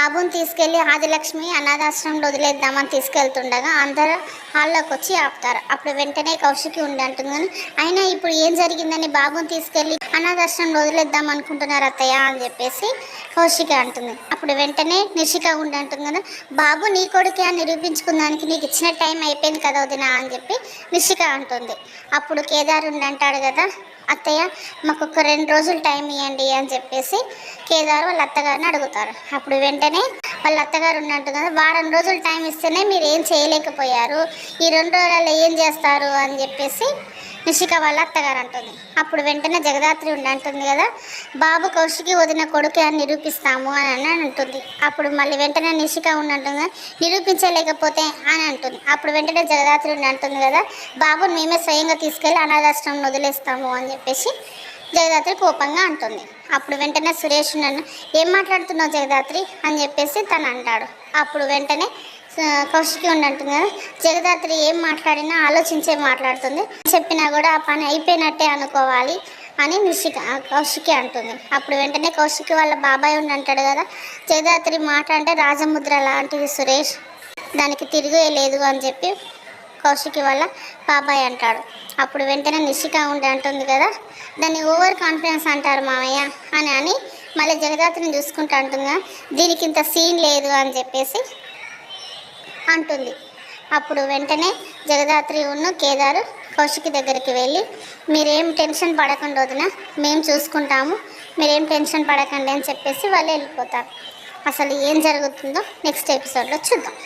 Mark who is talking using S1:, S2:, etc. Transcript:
S1: బాబుని తీసుకెళ్ళి ఆదిలక్ష్మి అనాథాశ్రమంలో వదిలేద్దామని తీసుకెళ్తుండగా అందరూ హాల్లోకి వచ్చి ఆపుతారు. అప్పుడు వెంటనే కౌశికి ఉండి అంటుంది, కానీ అయినా ఇప్పుడు ఏం జరిగిందని బాబుని తీసుకెళ్ళి అనాథాశ్రమంలో వదిలేద్దాం అనుకుంటున్నారు అత్తయ్య అని చెప్పేసి కౌశిక అంటుంది. అప్పుడు వెంటనే నిషిక ఉండి అంటుంది కదా, బాబు నీ కొడుకే అని నిరూపించుకున్నానికి నీకు ఇచ్చిన టైం అయిపోయింది కదా వదినా అని చెప్పి నిషిక అంటుంది. అప్పుడు కేదార్ ఉండి అంటాడు కదా, అత్తయ్య మాకు ఒక 2 రోజులు టైం ఇవ్వండి అని చెప్పేసి కేదార్ వాళ్ళ అత్తగారిని అడుగుతారు. అప్పుడు వెంటనే వాళ్ళ అత్తగారు ఉన్నట్టు కదా, వారం రోజులు టైం ఇస్తేనే మీరు ఏం చేయలేకపోయారు, ఈ 2 రోజులలో ఏం చేస్తారు అని చెప్పేసి నిషిక వాళ్ళ అత్తగారు అంటుంది. అప్పుడు వెంటనే జగదాత్రి ఉండి అంటుంది కదా, బాబు కౌశికి వదిన కొడుకే అని నిరూపిస్తాము అని అంటుంది. అప్పుడు మళ్ళీ వెంటనే నిషిక ఉండి నిరూపించలేకపోతే అని అంటుంది. అప్పుడు వెంటనే జగదాత్రి ఉండి అంటుంది కదా, బాబుని మేమే స్వయంగా తీసుకెళ్ళి అనాథాశ్రమం వదిలేస్తాము అని చెప్పేసి జగదాత్రి కోపంగా అంటుంది. అప్పుడు వెంటనే సురేష్ నన్ను ఏం మాట్లాడుతున్నావు జగదాత్రి అని చెప్పేసి తను అంటాడు. అప్పుడు వెంటనే కౌశికి ఉండంటుంది కదా, జగదాత్రి ఏం మాట్లాడినా ఆలోచించే మాట్లాడుతుంది, చెప్పినా కూడా ఆ పని అయిపోయినట్టే అనుకోవాలి అని కౌశికి అంటుంది. అప్పుడు వెంటనే కౌశికి వాళ్ళ బాబాయ్ ఉండి అంటాడు కదా, జగదాత్రి మాట అంటే రాజముద్ర లాంటిది సురేష్, దానికి తిరిగే లేదు అని చెప్పి కౌశికి వాళ్ళ బాబాయ్ అంటాడు. అప్పుడు వెంటనే నిషిక ఉండి అంటుంది కదా, దాన్ని ఓవర్ కాన్ఫిడెన్స్ అంటారు మామయ్య అని మళ్ళీ జగదాత్రిని చూసుకుంటూ అంటుందిగా, దీనికి ఇంత సీన్ లేదు అని చెప్పేసి అంటుంది. అప్పుడు వెంటనే జగదాత్రి ఉన్న కేదారు కౌశికి దగ్గరికి వెళ్ళి, మీరేం టెన్షన్ పడకుండా వదినా, మేము చూసుకుంటాము, మీరేం టెన్షన్ పడకండి అని చెప్పేసి వాళ్ళు వెళ్ళిపోతారు. అసలు ఏం జరుగుతుందో నెక్స్ట్ ఎపిసోడ్లో చూద్దాం.